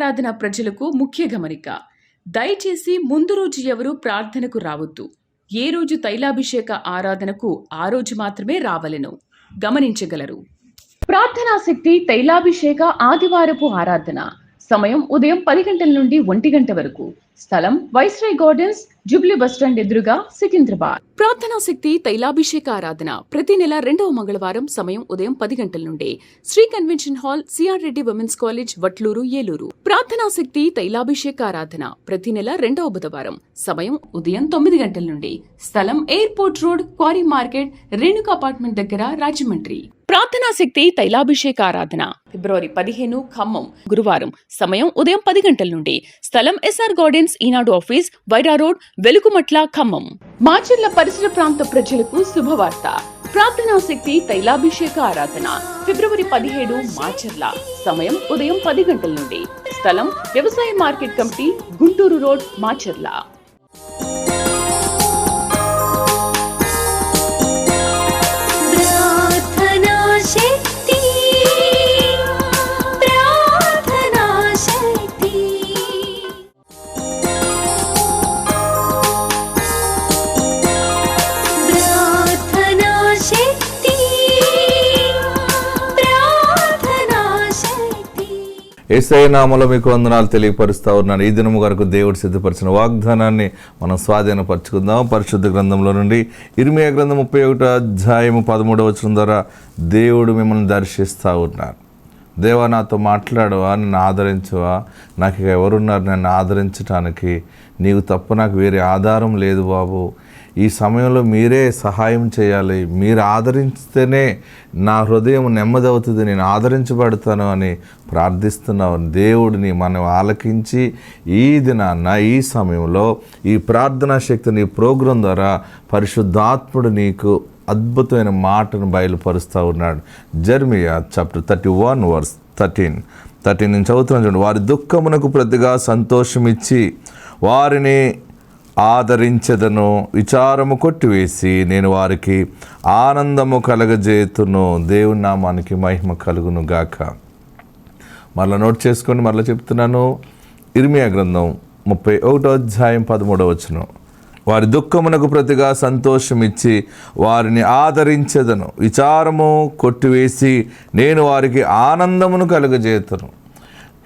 ఆరాధన ప్రజలకు ముఖ్య గమనిక. దయచేసి ముందు రోజు ఎవరు ప్రార్థనకు రావద్దు. ఏ రోజు తైలాభిషేక ఆరాధనకు ఆ రోజు మాత్రమే రావలెను గమనించగలరు. ప్రార్థనా శక్తి తైలాభిషేక ఆదివారపు ఆరాధన. సమయం ఉదయం 10 గంటల నుండి 1 గంట వరకు. స్థలం వైస్రాయ్ గార్డెన్స్, జూబ్లీ బస్టాండ్ ఎదురుగా, సికింద్రాబాద్. ప్రార్థనా శక్తి తైలాభిషేక ఆరాధన ప్రతి నెల 2వ మంగళవారం. సమయం ఉదయం 10 గంటల నుండి. Sri convention hall, CR Reddy women's college, Vatluru, Eluru. ప్రార్థనా శక్తి తైలాభిషేక ఆరాధన ప్రతి నెల 2వ బుధవారం. సమయం ఉదయం 9 గంటల నుండి. స్థలం airport road, quarry market, Renuka apartment దగ్గర, రాజమండ్రి. ప్రార్థనా శక్తి తైలాభిషేక ఆరాధన ఫిబ్రవరి 15 ఖమ్మం గురువారం. సమయం ఉదయం 10 గంటల నుండి. స్థలం ఎస్ఆర్ గార్డెన్స్, ఈనాడు ఆఫీస్, వైరా రోడ్, వెలుగుమట్ల, ఖమ్మం. మాచర్ల పరిసర ప్రాంత ప్రజలకు శుభవార్త. ప్రార్థనా శక్తి తైలాభిషేక ఆరాధన ఫిబ్రవరి 17 మాచర్ల. సమయం ఉదయం 10 గంటల నుండి. స్థలం వ్యవసాయ మార్కెట్ కమిటీ, గుంటూరు రోడ్, మాచర్ల. యేసయ్య నామములో మీకు వందనాలు తెలియపరుస్తా ఉన్నాను. ఈ దినము వరకు దేవుడు సిద్ధపరిచిన వాగ్దానాన్ని మనం స్వాధీనపరచుకుందాం. పరిశుద్ధ గ్రంథంలో నుండి ఇర్మియా గ్రంథం 31వ అధ్యాయము 13వ వచనం ద్వారా దేవుడు మిమ్మల్ని దర్శిస్తూ ఉన్నారు. దేవా, నాతో మాట్లాడవా, నన్ను ఆదరించవా, నాకు ఎవరున్నారు నన్ను ఆదరించడానికి? నీవు తప్ప నాకు వేరే ఆధారం లేదు బాబు. ఈ సమయంలో మీరే సహాయం చేయాలి. మీరు ఆదరిస్తేనే నా హృదయం నెమ్మదవుతుంది, నేను ఆదరించబడతాను అని ప్రార్థిస్తున్నావు. దేవుడిని మనం ఆలకించి ఈ దినాన్న ఈ సమయంలో ఈ ప్రార్థనా శక్తిని ప్రోగ్రాం ద్వారా పరిశుద్ధాత్ముడు నీకు అద్భుతమైన మాటను బయలుపరుస్తూ ఉన్నాడు. జెర్మియా చాప్టర్ 31 వర్స్ 13 నేను చదువుతున్నాను చూడండి. వారి దుఃఖమునకు ప్రతిగా సంతోషమిచ్చి వారిని ఆదరించెదను, విచారము కొట్టివేసి నేను వారికి ఆనందము కలగజేతును. దేవుని నామానికి మహిమ కలుగును గాక. మరలా నోట్ చేసుకోండి, మరలా చెప్తున్నాను. ఇర్మియా గ్రంథం 31వ అధ్యాయం 13వ వచనం. వారి దుఃఖమునకు ప్రతిగా సంతోషమిచ్చి వారిని ఆదరించెదను, విచారము కొట్టివేసి నేను వారికి ఆనందమును కలుగజేతును.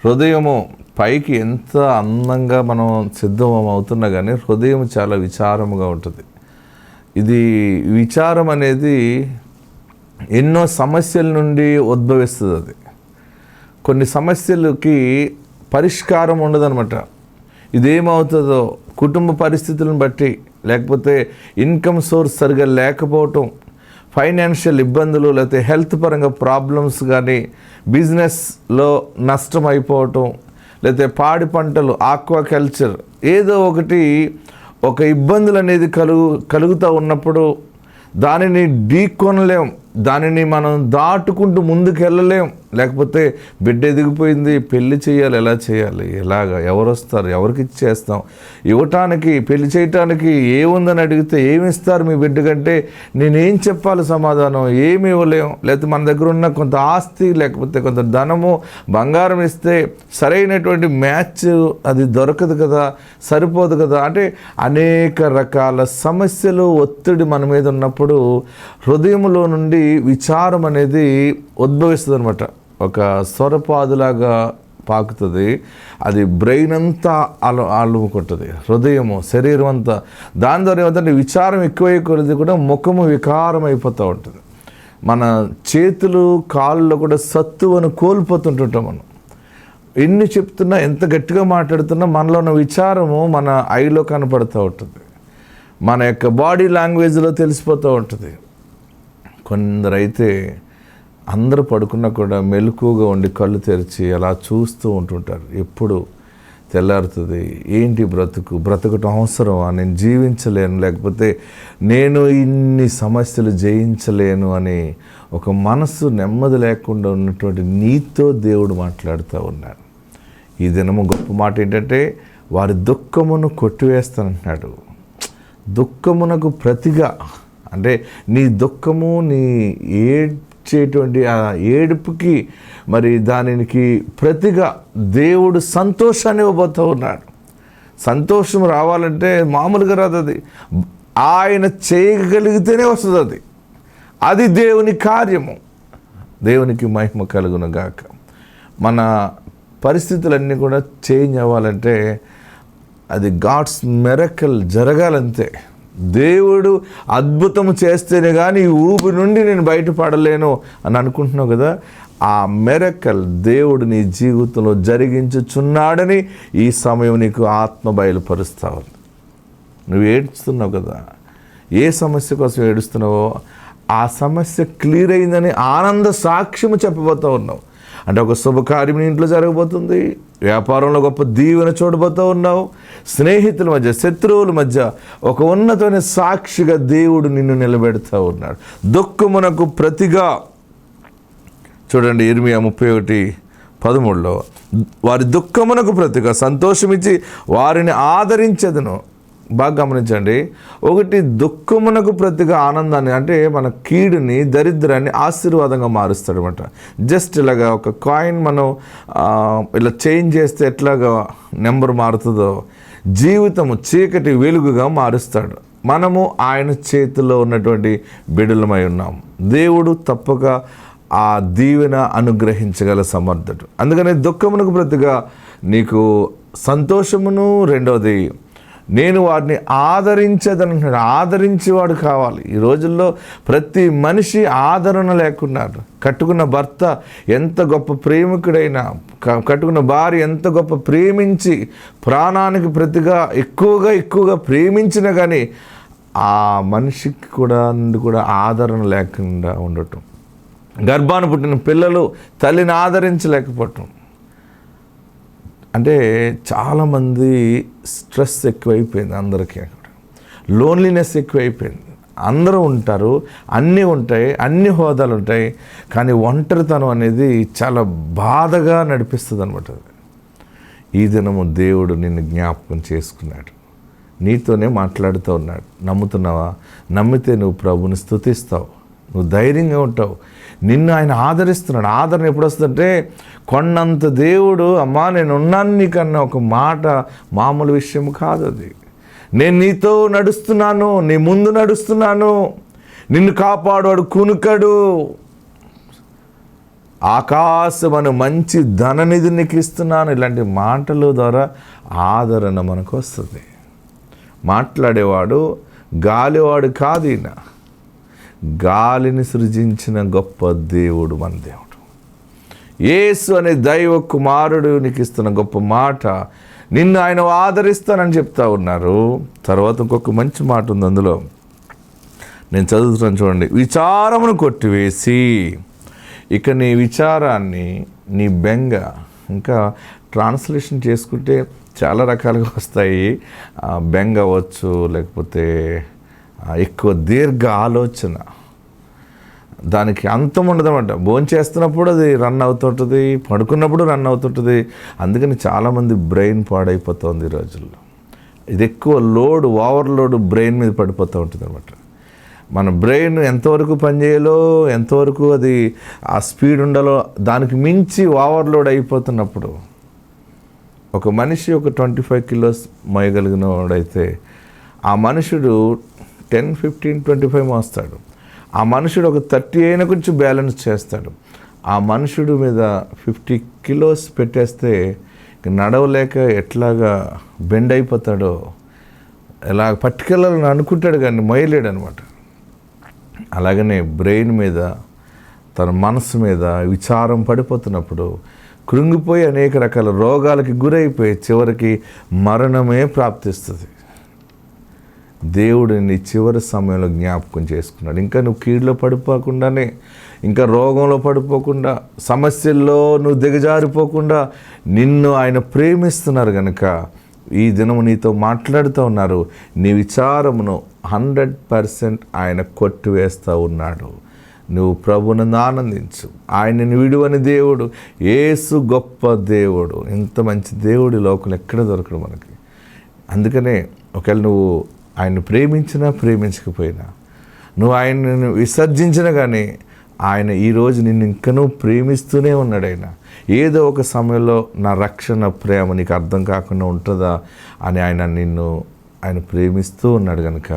హృదయము పైకి ఎంత అందంగా మనం సిద్ధం అవుతున్నా కానీ హృదయం చాలా విచారముగా ఉంటుంది. ఇది విచారం అనేది ఎన్నో సమస్యల నుండి ఉద్భవిస్తుంది. అది కొన్ని సమస్యలకి పరిష్కారం ఉండదన్నమాట. ఇదేమవుతుందో కుటుంబ పరిస్థితులను బట్టి, లేకపోతే ఇన్కమ్ సోర్స్ సరిగా లేకపోవటం, ఫైనాన్షియల్ ఇబ్బందులు, లేకపోతే హెల్త్ పరంగా ప్రాబ్లమ్స్ కానీ, బిజినెస్లో నష్టం అయిపోవటం, లేకపోతే పాడి పంటలు, ఆక్వాకల్చర్, ఏదో ఒకటి ఒక ఇబ్బందులు అనేది కలుగుతూ ఉన్నప్పుడు దానిని ఢీకొనలేం, దానిని మనం దాటుకుంటూ ముందుకు వెళ్ళలేం. లేకపోతే బిడ్డ ఎదిగిపోయింది, పెళ్లి చేయాలి, ఎలా చేయాలి, ఎలాగా, ఎవరు వస్తారు, ఎవరికి ఇచ్చేస్తాం, ఇవ్వటానికి పెళ్లి చేయటానికి ఏముందని అడిగితే ఏమి ఇస్తారు మీ బిడ్డ కంటే నేనేం చెప్పాలి సమాధానం, ఏమి ఇవ్వలేం. లేకపోతే మన దగ్గర ఉన్న కొంత ఆస్తి, లేకపోతే కొంత ధనము, బంగారం ఇస్తే సరైనటువంటి మ్యాచ్ అది దొరకదు కదా, సరిపోదు కదా. అంటే అనేక రకాల సమస్యలు, ఒత్తిడి మన మీద ఉన్నప్పుడు హృదయంలో నుండి విచారం అనేది ఉద్భవిస్తుంది అనమాట. ఒక స్వరపాదులాగా పాకుతుంది. అది బ్రెయిన్ అంతా అలుముకుంటుంది, హృదయము, శరీరం అంతా. దాని ద్వారా ఏమంటే విచారం ఎక్కువైపోయింది కూడా ముఖము వికారం అయిపోతూ ఉంటుంది. మన చేతులు, కాళ్ళలో కూడా సత్తువను కోల్పోతుంటుంటాం. మనం ఎన్ని చెప్తున్నా, ఎంత గట్టిగా మాట్లాడుతున్నా మనలో ఉన్న విచారము మన ఐలో కనపడుతూ ఉంటుంది, మన యొక్క బాడీ లాంగ్వేజ్లో తెలిసిపోతూ ఉంటుంది. కొందరైతే అందరూ పడుకున్నా కూడా మెలకువగా ఉండి కళ్ళు తెరిచి అలా చూస్తూ ఉంటుంటారు. ఎప్పుడు తెల్లారుతుంది, ఏంటి బ్రతకటం అవసరమా, నేను జీవించలేను, లేకపోతే నేను ఇన్ని సమస్యలు జయించలేను అని ఒక మనసు నెమ్మది లేకుండా ఉన్నటువంటి నీతో దేవుడు మాట్లాడుతూ ఉన్నాడు. ఈ దినము గొప్ప మాట ఏంటంటే వారి దుఃఖమును కొట్టివేస్తానంటున్నాడు. దుఃఖమునకు ప్రతిగా అంటే నీ దుఃఖము, నీ ఏడ్చేటువంటి ఆ ఏడుపుకి మరి దానికి ప్రతిగా దేవుడు సంతోషాన్ని ఇవ్వబోతూ ఉన్నాడు. సంతోషం రావాలంటే మామూలుగా రాదు, అది ఆయన చేయగలిగితేనే వస్తుంది. అది దేవుని కార్యము. దేవునికి మహిమ కలుగును గాక. మన పరిస్థితులన్నీ కూడా చేంజ్ అవ్వాలంటే అది గాడ్స్ మిరకల్ జరగాలంతే. దేవుడు అద్భుతం చేస్తేనే కానీ ఈ ఊబి నుండి నేను బయటపడలేను అని అనుకుంటున్నావు కదా, ఆ మిరకల్ దేవుడు నీ జీవితంలో జరిగించుచున్నాడని ఈ సమయం నీకు ఆత్మ బయలుపరుస్తావు. నువ్వు ఏడుస్తున్నావు కదా, ఏ సమస్య కోసం ఏడుస్తున్నావో ఆ సమస్య క్లియర్ అయిందని ఆనంద సాక్ష్యము చెప్పబోతూ ఉన్నావు. అంటే ఒక శుభకార్యం నీ ఇంట్లో జరగబోతుంది, వ్యాపారంలో గొప్ప దీవెన చూడబోతూ ఉన్నావు, స్నేహితుల మధ్య శత్రువుల మధ్య ఒక ఉన్నతమైన సాక్షిగా దేవుడు నిన్ను నిలబెడతా ఉన్నాడు. దుఃఖమునకు ప్రతిగా చూడండి, ఇర్మియా 31:13 వారి దుఃఖమునకు ప్రతిగా సంతోషమిచ్చి వారిని ఆదరించెదను. బాగా గమనించండి, ఒకటి దుఃఖమునకు ప్రతిగా ఆనందాన్ని, అంటే మన కీడుని దరిద్రాన్ని ఆశీర్వాదంగా మారుస్తాడు అనమాట. జస్ట్ ఇలాగా ఒక కాయిన్ మనం ఇలా చేంజ్ చేస్తే ఎట్లాగా నెంబర్ మారుతుందో జీవితము చీకటి వెలుగుగా మారుస్తాడు. మనము ఆయన చేతిలో ఉన్నటువంటి బిడ్డలమై ఉన్నాం. దేవుడు తప్పక ఆ దీవెన అనుగ్రహించగల సమర్థుడు. అందుకని దుఃఖమునకు ప్రతిగా నీకు సంతోషమును, రెండవది నేను వారిని ఆదరించేదనంటున్నాడు. ఆదరించేవాడు కావాలి. ఈ రోజుల్లో ప్రతి మనిషి ఆదరణ లేకున్నారు. కట్టుకున్న భర్త ఎంత గొప్ప ప్రేమికుడైనా, కట్టుకున్న భార్య ఎంత గొప్ప ప్రేమించి ప్రాణానికి ప్రతిగా ఎక్కువగా ప్రేమించినా కానీ ఆ మనిషికి కూడా ఆదరణ లేకుండా ఉండటం, గర్భాన పుట్టిన పిల్లలు తల్లిని ఆదరించలేకపోవటం, అంటే చాలామంది స్ట్రెస్ ఎక్కువైపోయింది అందరికీ, లోన్లీనెస్ ఎక్కువైపోయింది. అందరూ ఉంటారు, అన్నీ ఉంటాయి, అన్ని హోదాలు ఉంటాయి, కానీ ఒంటరితనం అనేది చాలా బాధగా నడిపిస్తుంది అనమాట. ఈ దినము దేవుడు నిన్ను జ్ఞాపకం చేసుకున్నాడు, నీతోనే మాట్లాడుతూ ఉన్నాడు. నమ్ముతున్నావా? నమ్మితే నువ్వు ప్రభుని స్తుతిస్తావు, నువ్వు ధైర్యంగా ఉంటావు. నిన్ను ఆయన ఆదరిస్తున్నాడు. ఆదరణ ఎప్పుడు వస్తుందంటే కొన్నంత దేవుడు, అమ్మా నేను ఉన్నాను నీకన్నా ఒక మాట మామూలు విషయం కాదు అది. నేను నీతో నడుస్తున్నాను, నీ ముందు నడుస్తున్నాను, నిన్ను కాపాడువాడు కునుకడు, ఆకాశమను మంచి ధననిధి నీకు ఇస్తున్నాను. ఇలాంటి మాటల ద్వారా ఆదరణ మనకు వస్తుంది. మాట్లాడేవాడు గాలివాడు కాదు, ఈయన గాలిని సృజించిన గొప్ప దేవుడు మన దేవుడు. యేసు అనే దైవ కుమారుడు నీకు ఇస్తున్న గొప్ప మాట, నిన్ను ఆయన ఆదరిస్తానని చెప్తా ఉన్నారు. తర్వాత ఇంకొక మంచి మాట ఉంది అందులో, నేను చదువుతున్నాను చూడండి. విచారమును కొట్టివేసి, ఇక నీ విచారాన్ని, నీ బెంగ, ఇంకా ట్రాన్స్లేషన్ చేసుకుంటే చాలా రకాలుగా వస్తాయి. బెంగ అవ్వచ్చు, లేకపోతే ఎక్కువ దీర్ఘ ఆలోచన, దానికి అంతం ఉండదన్నమాట. భోంచేస్తున్నప్పుడు అది రన్ అవుతుంటుంది, పడుకున్నప్పుడు రన్ అవుతుంటుంది. అందుకని చాలామంది బ్రెయిన్ పాడైపోతుంది ఈ రోజుల్లో. ఇది ఎక్కువ లోడ్, ఓవర్లోడ్ బ్రెయిన్ మీద పడిపోతూ ఉంటుంది అనమాట. మన బ్రెయిన్ ఎంతవరకు పనిచేయాలో, ఎంతవరకు అది ఆ స్పీడ్ ఉండాలో దానికి మించి ఓవర్లోడ్ అయిపోతున్నప్పుడు, ఒక మనిషి ఒక 25 కిలోస్ మోయగలిగిన వాడైతే ఆ మనుషుడు 10, 15, 25 మోస్తాడు. ఆ మనుషుడు ఒక 30 అయినా కొంచెం బ్యాలెన్స్ చేస్తాడు. ఆ మనుషుడు మీద 50 కిలోస్ పెట్టేస్తే నడవలేక ఎట్లాగా బెండ్ అయిపోతాడో, ఎలా పట్టుకెళ్ళాలని అనుకుంటాడు కానీ మొయ్యలేడు అనమాట. అలాగనే బ్రెయిన్ మీద, తన మనసు మీద విచారం పడిపోతున్నప్పుడు కృంగిపోయి అనేక రకాల రోగాలకి గురైపోయి చివరికి మరణమే ప్రాప్తిస్తుంది. దేవుడిని చివరి సమయంలో జ్ఞాపకం చేసుకున్నాడు. ఇంకా నువ్వు కీడులో పడిపోకుండానే, ఇంకా రోగంలో పడిపోకుండా, సమస్యల్లో నువ్వు దిగజారిపోకుండా నిన్ను ఆయన ప్రేమిస్తున్నారు కనుక ఈ దినము నీతో మాట్లాడుతూ ఉన్నారు. నీ విచారమును 100% ఆయన కొట్టివేస్తూ ఉన్నాడు. నువ్వు ప్రభువును ఆనందించు. ఆయనని విడువని దేవుడు, యేసు గొప్ప దేవుడు. ఇంత మంచి దేవుడు లోకంలో ఎక్కడ దొరకడు మనకి. అందుకనే ఒకవేళ నువ్వు ఆయన్ని ప్రేమించినా ప్రేమించకపోయినా, నువ్వు ఆయనను విసర్జించినా కానీ ఆయన ఈరోజు నిన్ను ఇంకనూ ప్రేమిస్తూనే ఉన్నాడు. ఆయన ఏదో ఒక సమయంలో నా రక్షణ ప్రేమ నీకు అర్థం కాకుండా ఉంటుందా అని ఆయన ప్రేమిస్తూ ఉన్నాడు కనుక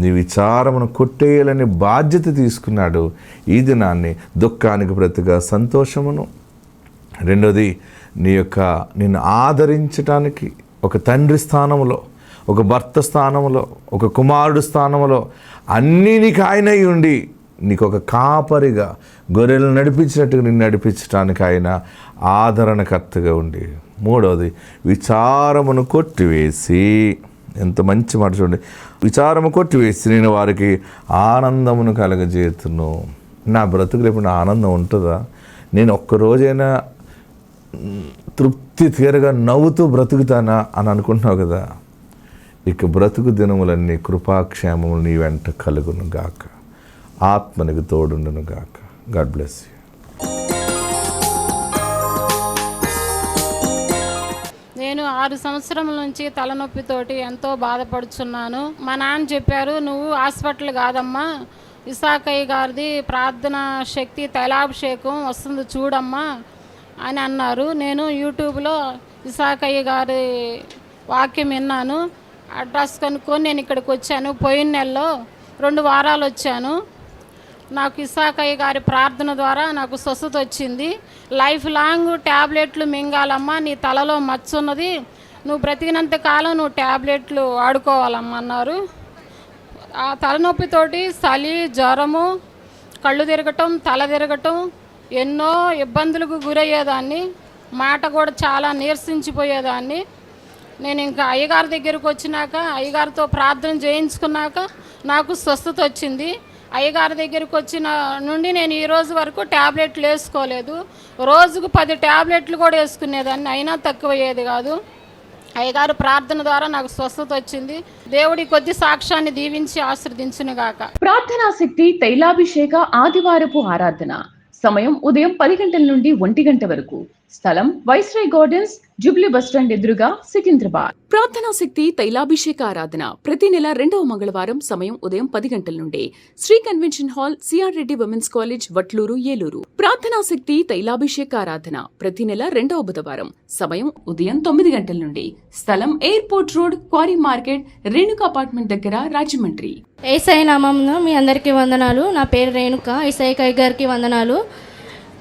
నీ విచారమును కొట్టేయాలనే బాధ్యత తీసుకున్నాడు. ఈ దినాన్ని దుఃఖానికి ప్రతిగా సంతోషమును, రెండోది నిన్ను ఆదరించటానికి ఒక తండ్రి స్థానంలో, ఒక భర్త స్థానంలో, ఒక కుమారుడు స్థానంలో అన్నీ నీకు ఆయనై ఉండి నీకు ఒక కాపరిగా గొర్రెలు నడిపించినట్టుగా నిన్ను నడిపించడానికి ఆయన ఆదరణకర్తగా ఉండి, మూడవది విచారమును కొట్టివేసి, ఎంత మంచి మాట చూడండి, విచారము కొట్టివేసి నేను వారికి ఆనందమును కలగజేతును. నా బ్రతుకులు ఎప్పుడు ఆనందం ఉంటుందా? నేను ఒక్కరోజైనా తృప్తి తీరగా నవ్వుతూ బ్రతుకుతానా అని అనుకుంటున్నావు కదా. ఇక బ్రతుకు దినములన్నీ కృపాక్షేమములు నీ వెంట కలుగును గాక, ఆత్మనికి తోడుండును గాక. God bless you. నేను 6 సంవత్సరముల నుంచి తలనొప్పితోటి ఎంతో బాధపడుచున్నాను. మా నాన్న చెప్పారు, నువ్వు హాస్పిటల్ కాదమ్మా, ఇసాకయ్య గారిది ప్రార్థన శక్తి తైలాభిషేకం వస్తుంది చూడమ్మా అని అన్నారు. నేను యూట్యూబ్లో ఇసాకయ్య గారి వాక్యం విన్నాను. అడ్రస్ కనుక్కొని నేను ఇక్కడికి వచ్చాను. పోయిన నెలలో 2 వారాలు వచ్చాను. నాకు ఇసాకయ్య గారి ప్రార్థన ద్వారా నాకు స్వస్థత వచ్చింది. లైఫ్ లాంగ్ ట్యాబ్లెట్లు మింగాలమ్మా, నీ తలలో మచ్చ ఉన్నది, నువ్వు బ్రతికినంత కాలం నువ్వు ట్యాబ్లెట్లు వాడుకోవాలమ్మా అన్నారు. ఆ తలనొప్పితోటి చలి, జ్వరము, కళ్ళు తిరగటం, తల తిరగటం, ఎన్నో ఇబ్బందులకు గురయ్యేదాన్ని. మాట కూడా చాలా నీరసించిపోయేదాన్ని. నేను ఇంకా అయ్యగారి దగ్గరకు వచ్చినాక, అయ్యగారితో ప్రార్థన చేయించుకున్నాక నాకు స్వస్థత వచ్చింది. అయ్యగారి దగ్గరికి వచ్చిన నుండి నేను ఈ రోజు వరకు ట్యాబ్లెట్లు వేసుకోలేదు. రోజుకు 10 ట్యాబ్లెట్లు కూడా వేసుకునేదాన్ని, అయినా తక్కువయ్యేది కాదు. అయ్యగారు ప్రార్థన ద్వారా నాకు స్వస్థత వచ్చింది. దేవుడి కొద్ది సాక్ష్యాన్ని దీవించి ఆశీర్వదించునుగాక. ప్రార్థనా శక్తి తైలాభిషేక ఆదివారపు ఆరాధన. సమయం ఉదయం 10 గంటల నుండి 1 గంట వరకు. స్థలం వైస్రాయ్ గార్డెన్స్, జూబ్లీ బస్టాండ్ ఎదురుగా, సికింద్రాబాద్. ప్రార్థనా శక్తి తైలాభిషేక ఆరాధన ప్రతి నెల 2వ మంగళవారం. సమయం ఉదయం 10 గంటల నుండి. Sri convention hall, CR Reddy women's college, Vatluru, Eluru. ప్రార్థనా శక్తి తైలాభిషేక ఆరాధన ప్రతి నెల 2వ బుధవారం. సమయం ఉదయం 9 గంటల నుండి. స్థలం airport road, quarry market, Renuka apartment దగ్గర, రాజమండ్రి. ఏసఐ నామంలో మీ అందరికీ వందనాలు. నా పేరు రేణుక. ఏసఐ గారికి వందనాలు.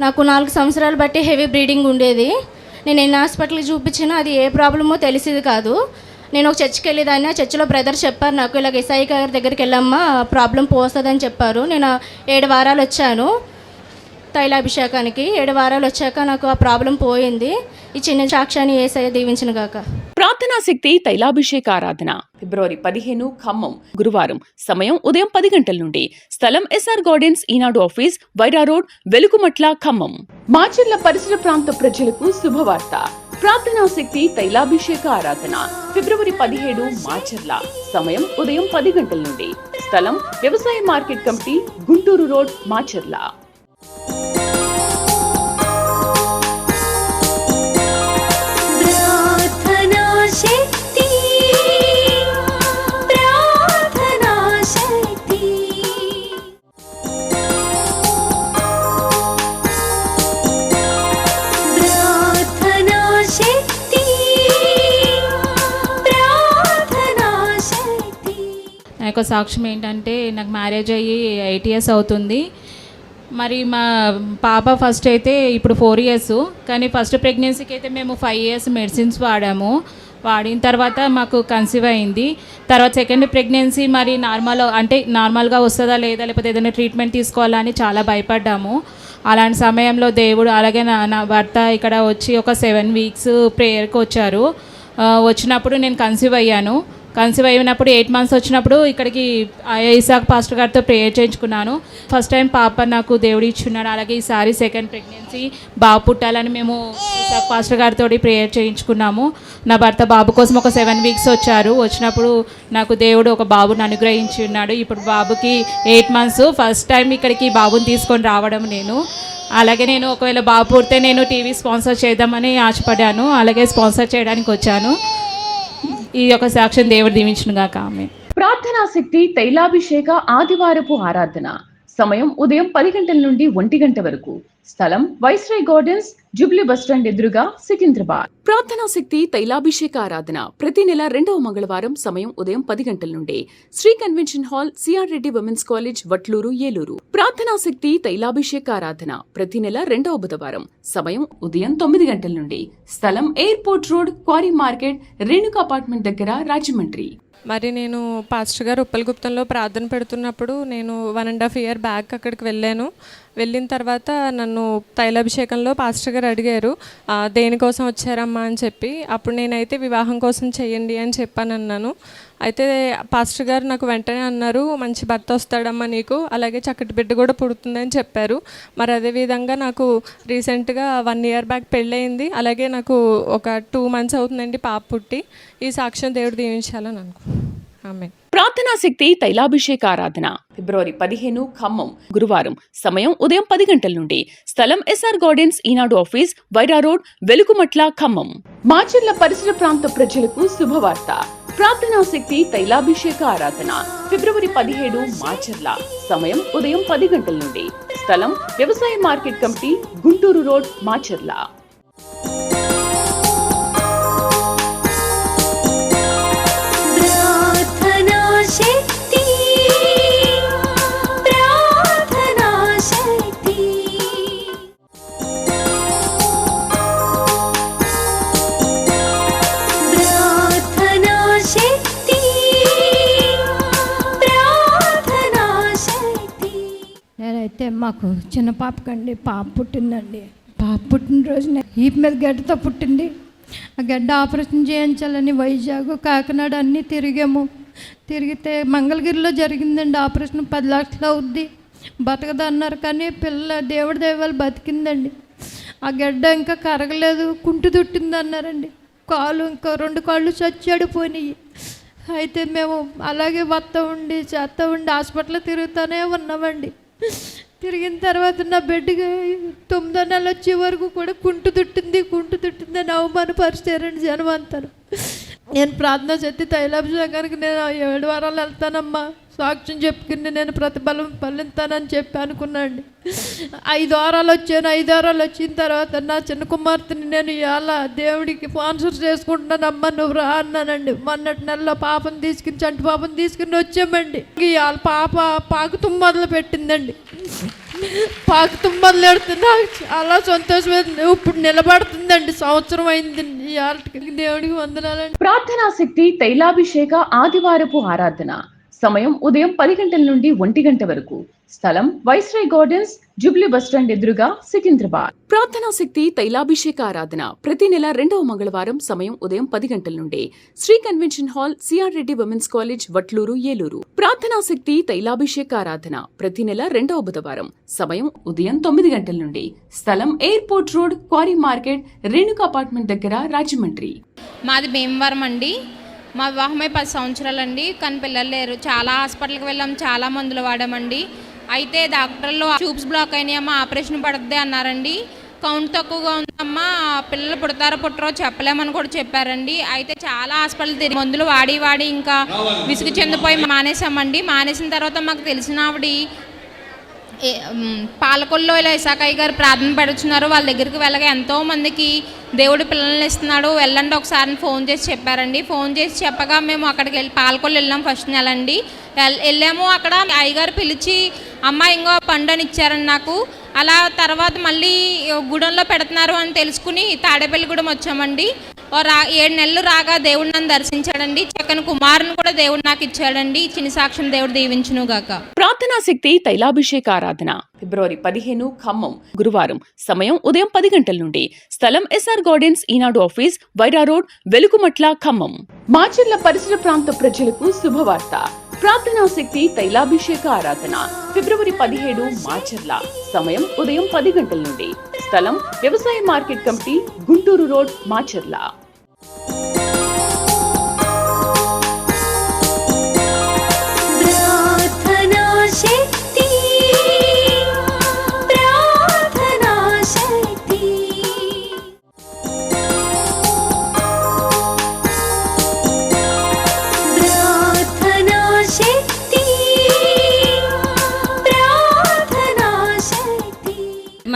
నాకు 4 సంవత్సరాలు బట్టి హెవీ బ్లీడింగ్ ఉండేది. నేను ఎన్ని హాస్పిటల్కి చూపించినా అది ఏ ప్రాబ్లమో తెలిసేది కాదు. నేను ఒక చర్చికి వెళ్ళేదాన్ని. ఆ చర్చిలో బ్రదర్ చెప్పారు నాకు, ఇలాగ ఏసఐ గారి దగ్గరికి వెళ్ళమ్మా ప్రాబ్లం పోస్తుందని చెప్పారు. నేను 7 వారాలు వచ్చాను తైలాభిషేకానికి. 7 వారాలు వచ్చాక నాకు ఆ ప్రాబ్లం పోయింది. ఈ చిన్న సాక్ష్యాన్ని ఏసయ్య దీవించిన గాక. ప్రార్థనా శక్తి తైలాభిషేక ఆరాధన ఫిబ్రవరి 15 ఖమ్మం, గురువారం. సమయం ఉదయం 10 గంటల నుండి. స్థలం ఎస్ఆర్ గార్డెన్స్, ఈనాడు ఆఫీస్, వైరా రోడ్, వెలుగుమట్ల, ఖమ్మం. మాచర్ల పరిసర ప్రాంత ప్రజలకు శుభవార్త. ప్రార్థనా శక్తి తైలాభిషేక ఆరాధన ఫిబ్రవరి 17 మాచర్ల. సమయం ఉదయం 10 గంటల నుండి. స్థలం వ్యవసాయ మార్కెట్ కమిటీ, గుంటూరు రోడ్, మాచర్ల. నాకు సాక్ష్యం ఏంటంటే, నాకు మ్యారేజ్ అయ్యి 8 years అవుతుంది. మరి మా పాప ఫస్ట్ అయితే ఇప్పుడు 4 years, కానీ ఫస్ట్ ప్రెగ్నెన్సీకి అయితే మేము 5 years మెడిసిన్స్ వాడాము. వాడిన తర్వాత మాకు కన్సీవ్ అయింది. తర్వాత సెకండ్ ప్రెగ్నెన్సీ మరి నార్మల్గా వస్తుందా లేదా, లేకపోతే ఏదైనా ట్రీట్మెంట్ తీసుకోవాలా అని చాలా భయపడ్డాము. అలాంటి సమయంలో దేవుడు, అలాగే నా భర్త ఇక్కడ వచ్చి ఒక 7 weeks ప్రేయర్కి వచ్చారు. వచ్చినప్పుడు నేను కన్సీవ్ అయ్యాను. కన్సీవ్ అయినప్పుడు 8 months వచ్చినప్పుడు ఇక్కడికి ఇసాక్ పాస్టర్ గారితో ప్రేయర్ చేయించుకున్నాను. ఫస్ట్ టైం పాప నాకు దేవుడు ఇచ్చున్నాడు. అలాగే ఈసారి సెకండ్ ప్రెగ్నెన్సీ బాబు పుట్టాలని మేము ఇసాక్ పాస్టర్ గారితో ప్రేయర్ చేయించుకున్నాము. నా భర్త బాబు కోసం ఒక 7 weeks వచ్చారు. వచ్చినప్పుడు నాకు దేవుడు ఒక బాబుని అనుగ్రహించి ఉన్నాడు. ఇప్పుడు బాబుకి 8 months. ఫస్ట్ టైం ఇక్కడికి బాబుని తీసుకొని రావడం నేను. అలాగే నేను ఒకవేళ బాబు పుడితే నేను టీవీ స్పాన్సర్ చేద్దామని ఆశపడ్డాను. అలాగే స్పాన్సర్ చేయడానికి వచ్చాను. ఈ యొక్క సాక్ష్యం దేవుడు దీవించును గాక. ఆమేన్. ప్రార్థనా శక్తి తైలాభిషేక ఆదివారపు ఆరాధన సమయం ఉదయం 10 గంటల నుండి 1 గంట వరకు. స్థలం వైస్రాయ్ గార్డెన్స్, జూబ్లీ బస్టాండ్ ఎదురుగా, సికింద్రాబాద్. ప్రార్థనా శక్తి తైలాభిషేక ఆరాధన ప్రతి నెల 2వ మంగళవారం సమయం ఉదయం 10 గంటల నుండి Sri convention hall, CR Reddy women's college, Vatluru, Eluru. ప్రార్థనా శక్తి తైలాభిషేక ఆరాధన ప్రతి నెల 2వ బుధవారం సమయం ఉదయం 9 గంటల నుండి. స్థలం airport road, quarry market, Renuka apartment దగ్గర, రాజమండ్రి. మరి నేను పాస్టర్ గారు ఉప్పలగుప్తంలో ప్రార్థన పెడుతున్నప్పుడు నేను 1.5 ఇయర్ బ్యాక్ అక్కడికి వెళ్ళిన తర్వాత నన్ను తైలాభిషేకంలో పాస్టర్ గారు అడిగారు, దేనికోసం వచ్చారమ్మా అని చెప్పి. అప్పుడు నేనైతే వివాహం కోసం చేయండి అని చెప్పానన్నాను. అయితే పాస్టర్ గారు నాకు వెంటనే అన్నారు, మంచి భర్త వస్తాడమ్మా నీకు, అలాగే చక్కటి బిడ్డ కూడా పుడుతుందని చెప్పారు. మరి అదేవిధంగా నాకు రీసెంట్గా 1 ఇయర్ బ్యాక్ పెళ్ళయింది. అలాగే నాకు ఒక 2 మంత్స్ అవుతుందండి పాప పుట్టి. ఈ సాక్ష్యం దేవుడు దీవించాలని ఆమేన్. ప్రార్థనా శక్తి తైలాభిషేక ఆరాధన ఫిబ్రవరి 15 ఖమ్మం గురువారం సమయం ఉదయం 10 గంటల నుండి. స్థలం ఎస్ఆర్ గార్డెన్స్, ఈనాడు ఆఫీస్, వైరా రోడ్, వెలుగుమట్ల, ఖమ్మం. మాచర్ల పరిసర ప్రాంత ప్రజలకు శుభవార్త. ప్రార్థనా శక్తి తైలాభిషేక ఆరాధన ఫిబ్రవరి 17 మాచర్ల సమయం ఉదయం 10 గంటల నుండి. స్థలం వ్యవసాయ మార్కెట్ కమిటీ, గుంటూరు రోడ్, మాచర్ల. నేనైతే మాకు చిన్న పాపకండి పాప పుట్టిందండి. పాప పుట్టిన రోజున ఈపు మీద గడ్డతో పుట్టింది. ఆ గడ్డ ఆపరేషన్ చేయించాలని వైజాగ్, కాకినాడ అన్నీ తిరిగితే మంగళగిరిలో జరిగిందండి ఆపరేషన్. 10 లక్షలు అవుద్ది, బతకదు అన్నారు. కానీ పిల్ల దేవుడి దైవాలు బతికిందండి. ఆ గడ్డ ఇంకా కరగలేదు, కుంటు తుట్టింది అన్నారండి. కాలు ఇంకా 2 కాళ్ళు చచ్చాడిపోయినాయి. అయితే మేము అలాగే చేస్తూ ఉండి హాస్పిటల్లో తిరుగుతూనే ఉన్నామండి. తిరిగిన తర్వాత నా బిడ్డకి 9వ నెల వచ్చే వరకు కూడా కుంటు తుట్టిందని అవమానపరిచారండి జనం అంతా. నేను ప్రార్థన చేసి తైలాభిషేకానికి నేను 7 వారాలు వెళ్తానమ్మా, సాక్ష్యం చెప్పుకుని నేను ప్రతిఫలం ఫలిస్తానని చెప్పి అనుకున్నాండి. 5 వారాలు వచ్చాను. 5 వారాలు వచ్చిన తర్వాత నా చిన్న కుమార్తెని నేను ఇవాళ దేవుడికి స్పాన్సర్ చేసుకుంటున్నానమ్మా, నువ్వు రా అన్నానండి. మొన్నటి నెలలో చంటి పాపను తీసుకుని వచ్చామండి. ఇవాళ పాప పాకుతుం మొదలు పెట్టిందండి. పాకుతుం మొదలెడుతున్నా చాలా సంతోషమైంది. ఇప్పుడు నిలబడుతుందండి, సంవత్సరం అయింది ఇవాళకి. దేవుడికి వందనాలండి. ప్రార్థనా శక్తి తైలాభిషేక ఆదివారపు ఆరాధన సమయం ఉదయం 10 గంటల నుండి 1 గంట వరకు. స్థలం వైస్రాయ్ గార్డెన్స్, జూబ్లీ బస్టాండ్ ఎదురుగా, సికింద్రాబాద్. ప్రార్థనా శక్తి తైలాభిషేక ఆరాధన ప్రతి నెల 2వ మంగళవారం సమయం ఉదయం 10 గంటల నుండి Sri convention hall, CR Reddy women's college, Vatluru, Eluru. ప్రార్థనా శక్తి తైలాభిషేక ఆరాధన ప్రతి నెల 2వ బుధవారం సమయం ఉదయం 9 గంటల నుండి. స్థలం airport road, quarry market, Renuka apartment దగ్గర, రాజమండ్రి. మాది భీమవరం అండి. మా వివాహమై 10 సంవత్సరాలండి. కానీ పిల్లలు లేరు. చాలా హాస్పిటల్కి వెళ్ళాం, చాలా మందులు వాడామండి. అయితే డాక్టర్లు ట్యూబ్స్ బ్లాక్ అయినాయమ్మా, ఆపరేషన్ పడుతుంది అన్నారండి. కౌంట్ తక్కువగా ఉందమ్మా, పిల్లలు పుడతారో పుట్టరో చెప్పలేమని కూడా చెప్పారండి. అయితే చాలా హాస్పిటల్ తిరిగి మందులు వాడి ఇంకా విసుగు చెందిపోయి మానేసామండి. మానేసిన తర్వాత మాకు తెలిసిన ఆవిడ పాలకొల్లో ఇలా ఇసాకయ్య గారు ప్రార్థన పెడుతున్నారు. వాళ్ళ దగ్గరికి వెళ్ళగా ఎంతోమందికి దేవుడు పిల్లల్ని ఇస్తున్నాడు, వెళ్ళండి ఒకసారి ఫోన్ చేసి చెప్పారండి. ఫోన్ చేసి చెప్పగా మేము అక్కడికి పాలకొల్లు వెళ్ళాం. ఫస్ట్ నెల అండి వెళ్ళాము. అక్కడ అయ్యగారు పిలిచి అమ్మ ఇంకో పండు అని ఇచ్చారండి నాకు. అలా తర్వాత మళ్ళీ గూడెంలో పెడుతున్నారు అని తెలుసుకుని తాడేపల్లిగూడెం వచ్చామండి. 7 నెలలు రాగా దేవుడు నన్ను దర్శించాడండి. చక్కని కుమారుని కూడా దేవుడు నాకు ఇచ్చాడండి. చిన్న సాక్ష్యం దేవుడు దీవించును గాక. ప్రార్థనా శక్తి తైలాభిషేక ఆరాధన ఫిబ్రవరి 15 ఖమ్మం గురువారం సమయం ఉదయం 10 గంటల నుండి. స్థలం ఎస్ఆర్ గార్డెన్స్, ఈనాడు ఆఫీస్, వైరా రోడ్, వెలుగుమట్ల, ఖమ్మం. మాచర్ల పరిసర ప్రాంత ప్రజలకు శుభవార్త. ప్రార్థనా శక్తి తైలాభిషేక ఆరాధన ఫిబ్రవరి 17 మాచర్ల సమయం ఉదయం 10 గంటల నుండి. స్థలం వ్యవసాయ మార్కెట్ కమిటీ, గుంటూరు రోడ్, మాచర్ల.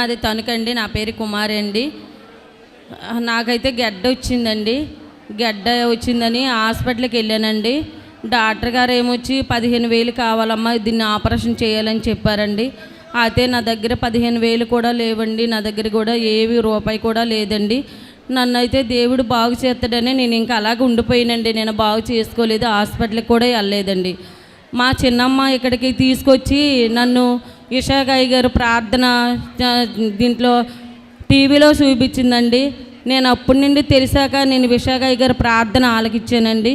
మాది తణుకండి. నా పేరు కుమారి అండి. నాకైతే గడ్డ వచ్చిందండి. గడ్డ వచ్చిందని హాస్పిటల్కి వెళ్ళానండి. డాక్టర్ గారు ఏమొచ్చి 15,000 కావాలమ్మా, దీన్ని ఆపరేషన్ చేయాలని చెప్పారండి. అయితే నా దగ్గర 15,000 కూడా లేవండి. నా దగ్గర కూడా ఏవి రూపాయి కూడా లేదండి. నన్ను అయితే దేవుడు బాగు చేస్తాడని నేను ఇంకా అలాగే ఉండిపోయినండి. నేను బాగు చేసుకోలేదు, హాస్పిటల్కి కూడా వెళ్ళలేదండి. మా చిన్నమ్మ ఇక్కడికి తీసుకొచ్చి నన్ను ఇషాగాయి గారు ప్రార్థన దీంట్లో టీవీలో చూపించిందండి. నేను అప్పటి నుండి తెలిసాక నేను విశాఖయ్య గారు ప్రార్థన ఆలకిచ్చానండి.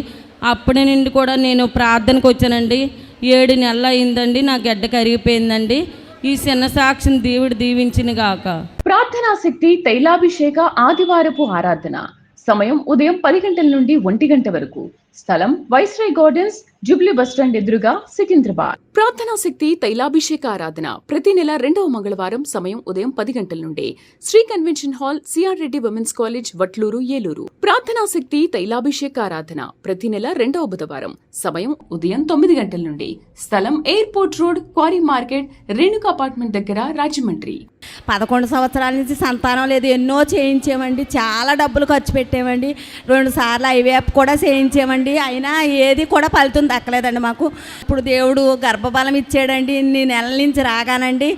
అప్పటి నుండి కూడా నేను ప్రార్థనకు వచ్చానండి. 7 నెలలు అయిందండి. నా గడ్డ కరిగిపోయిందండి. ఈ చిన్న సాక్షిని దేవుడు దీవించిన గాక. ప్రార్థనా శక్తి తైలాభిషేక ఆదివారపు ఆరాధన. సమయం ఉదయం 10 గంటల నుండి 1 గంట వరకు. స్థలం వైస్రాయ్ గార్డెన్స్, జూబ్లీ బస్టాండ్ ఎదురుగా, సికింద్రాబాద్. ప్రార్థనా శక్తి తైలాభిషేక ఆరాధన ప్రతి నెల 2వ మంగళవారం. సమయం ఉదయం 10 గంటల నుండి. Sri convention hall, CR Reddy women's college, Vatluru, Eluru. ప్రార్థనా శక్తి తైలాభిషేక ఆరాధన ప్రతి నెల 2వ బుధవారం. సమయం ఉదయం 9 గంటల నుండి. స్థలం airport road, quarry market, Renuka apartment దగ్గర, రాజమండ్రి. 11 సంవత్సరాల నుంచి సంతానం లేదు. ఎన్నో చేయించామండి, చాలా డబ్బులు ఖర్చు పెట్టామండి. 2 సార్లు ఐవీఎఫ్ కూడా చేయించామండి. అయినా ఏది కూడా ఫలితం దక్కలేదండి మాకు. ఇప్పుడు దేవుడు గర్భబలం ఇచ్చాడండి. ఇన్ని నెలల నుంచి రాగానండి.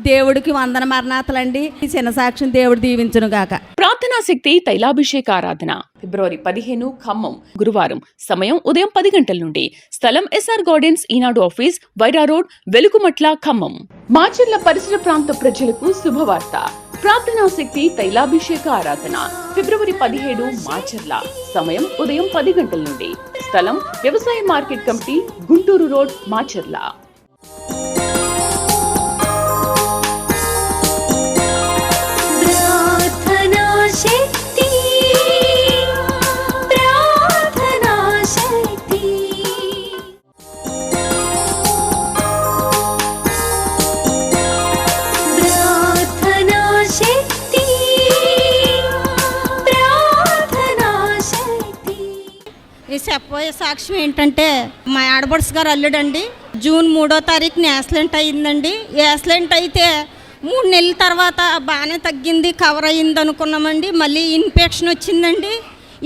దేవుడికి వందన మరణాతలండి. ఈ చిన్న సాక్షిని దేవుడు దీవించును గాక. ప్రార్థనా శక్తి తైలాభిషేక ఆరాధన ఫిబ్రవరి 15 ఖమ్మం, గురువారం. సమయం ఉదయం 10 గంటల నుండి. స్థలం ఎస్ఆర్ గార్డెన్స్, ఈనాడు ఆఫీస్, వైరా రోడ్, వెలుగుమట్ల, ఖమ్మం. మాచర్ల పరిసర ప్రాంత ప్రజలకు శుభవార్త. ప్రార్థనా శక్తి తైలాభిషేక ఆరాధన ఫిబ్రవరి 17 మాచర్ల. సమయం ఉదయం 10 గంటల నుండి. స్థలం వ్యవసాయ మార్కెట్ కమిటీ, గుంటూరు రోడ్, మాచర్ల. చెప్పబోయే సాక్ష్యం ఏంటంటే, మా ఆడబడుసు గారు అల్లుడండి. జూన్ 3వ తారీఖున యాక్సిడెంట్ అయ్యిందండి. యాక్సిడెంట్ అయితే 3 నెలల తర్వాత బాగానే తగ్గింది, కవర్ అయ్యింది అనుకున్నామండి. మళ్ళీ ఇన్ఫెక్షన్ వచ్చిందండి.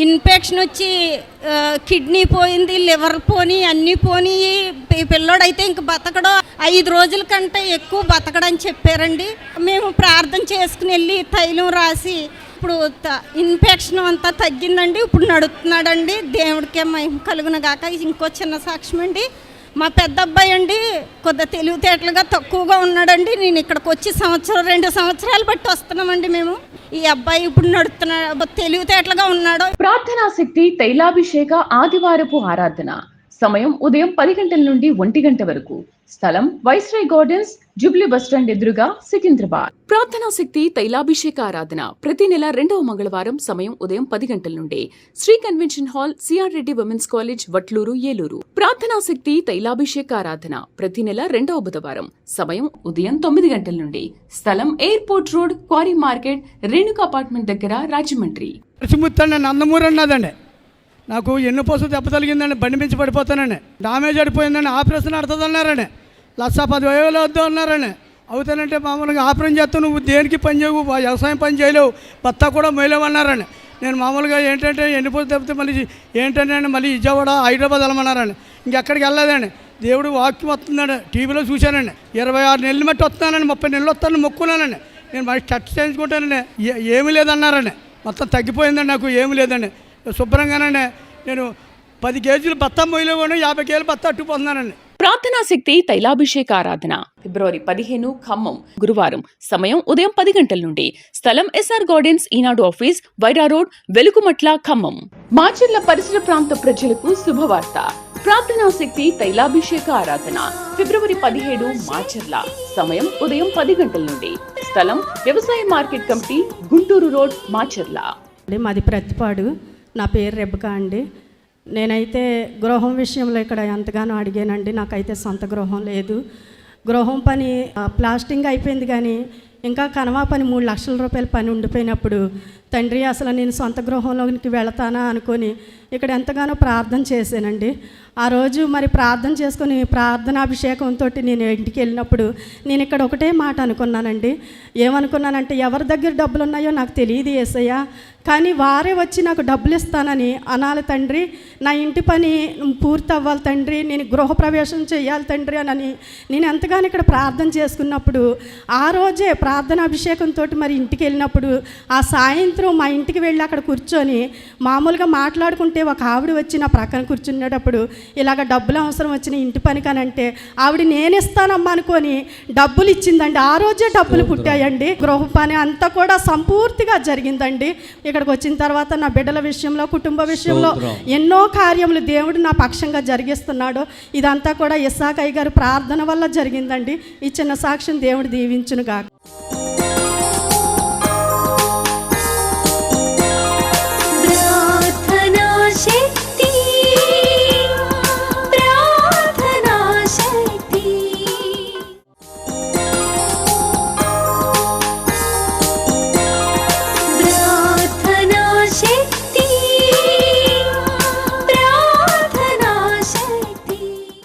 ఇన్ఫెక్షన్ వచ్చి కిడ్నీ పోయింది, లివర్ పోని, అన్నీ పోని. పిల్లోడైతే ఇంక బతకడం 5 రోజుల కంటే ఎక్కువ బతకడని చెప్పారండి. మేము ప్రార్థన చేసుకుని వెళ్ళి తైలం రాసి ఇప్పుడు ఇన్ఫెక్షన్ అంతా తగ్గిందండి. ఇప్పుడు నడుస్తున్నాడండి. దేవుడికే మహిమ కలుగును గాక. ఇంకో చిన్న సాక్ష్యం అండి. మా పెద్ద అబ్బాయి అండి కొద్దిగా తెలివితేటలుగా తక్కువగా ఉన్నాడండి. నేను ఇక్కడికి వచ్చి 2 సంవత్సరాలు బట్టి వస్తున్నామండి మేము. ఈ అబ్బాయి ఇప్పుడు నడుస్తున్నాడు, తెలివితేటలుగా ఉన్నాడు. ప్రార్థనా శక్తి తైలాభిషేక ఆదివారపు ఆరాధన. సమయం ఉదయం 10 గంటల నుండి 1 గంట వరకు. స్థలం వైస్రాయ్ గార్డెన్స్, జూబ్లీ బస్టాండ్ ఎదురుగా, సికింద్రాబాద్. ప్రార్థనా శక్తి తైలాభిషేక ఆరాధన ప్రతి నెల 2వ మంగళవారం. సమయం ఉదయం 10 గంటల నుండి. Sri convention hall, CR Reddy women's college, Vatluru, Eluru. ప్రార్థనా శక్తి తైలాభిషేక ఆరాధన ప్రతి నెల 2వ బుధవారం. సమయం ఉదయం 9 గంటల నుండి. స్థలం airport road, quarry market, Renuka apartment దగ్గర, రాజమండ్రి. నందమూరి అన్నదండి. నాకు ఎన్నుపోసు దెబ్బ తగిలిందండి, బండి మించి పడిపోతానండి, డామేజ్ పడిపోయిందండి, ఆపరేషన్ ఆడుతుందన్నారండి. 1,10,000 వద్దు అన్నారండి. అవుతానంటే మామూలుగా ఆపరేషన్ చేస్తావు, నువ్వు దేనికి పని చేయవు, వ్యవసాయం పని చేయలేవు, భర్త కూడా మొయలేవు అన్నారండి. నేను మామూలుగా ఏంటంటే ఎన్నుపోసు దెబ్బతే మళ్ళీ ఏంటంటే మళ్ళీ విజయవాడ, హైదరాబాద్ వెళ్ళమన్నారండి. ఇంకెక్కడికి వెళ్ళలేదండి. దేవుడు వాక్యం వస్తుందండి, టీవీలో చూశానండి. 26 నెలలు మట్టి వస్తున్నానండి, 30 నెలలు వస్తానని మొక్కున్నానండి. నేను మళ్ళీ టచ్ చేయించుకుంటానండి. ఏమీ లేదన్నారండి. మొత్తం తగ్గిపోయిందండి, నాకు ఏమీ లేదండి. శుభ్రంగానండి నేను 10 కేజీలు బత్తా మొయ్యలేవు, 50 కేజీలు బత్తా అట్టుకుపోతున్నానండి. ప్రార్థనా శక్తి తైలాభిషేక ఆరాధన ఫిబ్రవరి 15 ఖమ్మం, గురువారం. సమయం ఉదయం 10 గంటల నుండి. స్థలం ఎస్ఆర్ గార్డెన్స్, ఈనాడు ఆఫీస్, వైరా రోడ్, వెలుగుమట్ల, ఖమ్మం. మాచర్ల పరిసర ప్రాంత ప్రజలకు శుభవార్త. ప్రార్థనా శక్తి తైలాభిషేక ఆరాధన ఫిబ్రవరి 17 మాచర్ల. సమయం ఉదయం 10 గంటల నుండి. స్థలం వ్యవసాయ మార్కెట్ కమిటీ, గుంటూరు రోడ్, మాచర్ల. మాది ప్రతిపాడు. నా పేరు రెబ్బకా అండి. నేనైతే గృహం విషయంలో ఇక్కడ ఎంతగానో అడిగానండి. నాకైతే సొంత గృహం లేదు. గృహం పని ప్లాస్టింగ్ అయిపోయింది, కానీ ఇంకా కనవా పని 3 లక్షల రూపాయల పని ఉండిపోయినప్పుడు తండ్రి అసలు నేను సొంత గృహంలోకి వెళతానా అనుకొని ఇక్కడ ఎంతగానో ప్రార్థన చేశానండి. ఆ రోజు మరి ప్రార్థన చేసుకొని ప్రార్థనాభిషేకంతో నేను ఇంటికి వెళ్ళినప్పుడు నేను ఇక్కడ ఒకటే మాట అనుకున్నానండి. ఏమనుకున్నానంటే, ఎవరి దగ్గర డబ్బులు ఉన్నాయో నాకు తెలియదు యేసయ్య, కానీ వారే వచ్చి నాకు డబ్బులు ఇస్తానని అనాలి తండ్రి. నా ఇంటి పని పూర్తి అవ్వాలి తండ్రి, నేను గృహప్రవేశం చేయాలి తండ్రి అని నేను ఎంతగానో ఇక్కడ ప్రార్థన చేసుకున్నప్పుడు ఆ రోజే ప్రార్థనాభిషేకంతో మరి ఇంటికి వెళ్ళినప్పుడు ఆ సాయంత్రం మా ఇంటికి వెళ్ళి అక్కడ కూర్చొని మామూలుగా మాట్లాడుకుంటే ఒక ఆవిడ వచ్చి నా ప్రక్కన కూర్చునేటప్పుడు ఇలాగ డబ్బులు అవసరం వచ్చిన ఇంటి పని కానంటే ఆవిడ నేను ఇస్తానమ్మా అనుకొని డబ్బులు ఇచ్చిందండి. ఆ రోజే డబ్బులు పుట్టాయండి. గృహ పని అంతా కూడా సంపూర్తిగా జరిగిందండి. ఇక్కడికి వచ్చిన తర్వాత నా బిడ్డల విషయంలో, కుటుంబ విషయంలో ఎన్నో కార్యములు దేవుడు నా పక్షంగా జరిగిస్తున్నాడు. ఇదంతా కూడా ఇస్సాకయ్య గారి ప్రార్థన వల్ల జరిగిందండి. ఈ చిన్న సాక్ష్యం దేవుడు దీవించునుగాక.